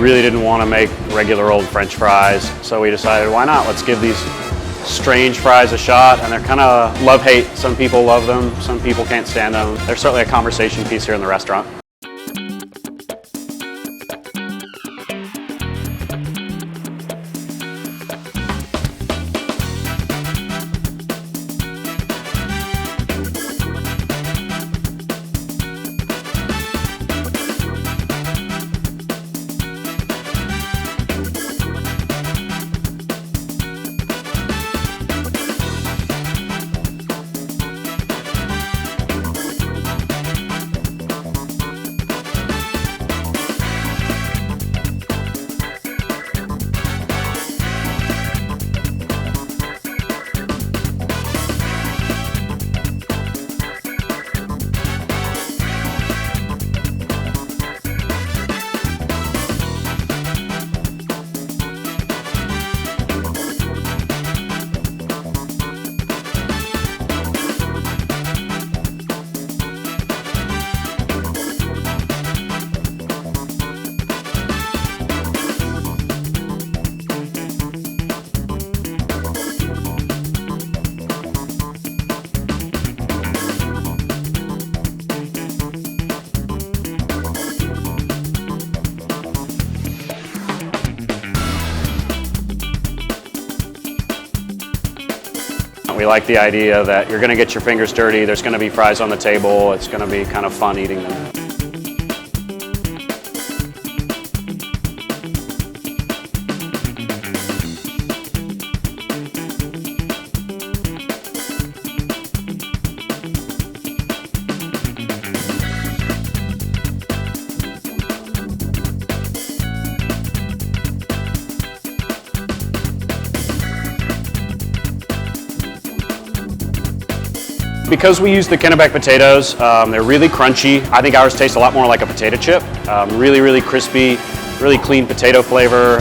really didn't want to make regular old French fries, so we decided, why not? Let's give these strange fries a shot, and they're kind of love-hate. Some people love them, some people can't stand them. They're certainly a conversation piece here in the restaurant. We like the idea that you're going to get your fingers dirty, there's going to be fries on the table, it's going to be kind of fun eating them. Because we use the Kennebec potatoes, they're really crunchy. I think ours tastes a lot more like a potato chip. Really, really crispy, really clean potato flavor.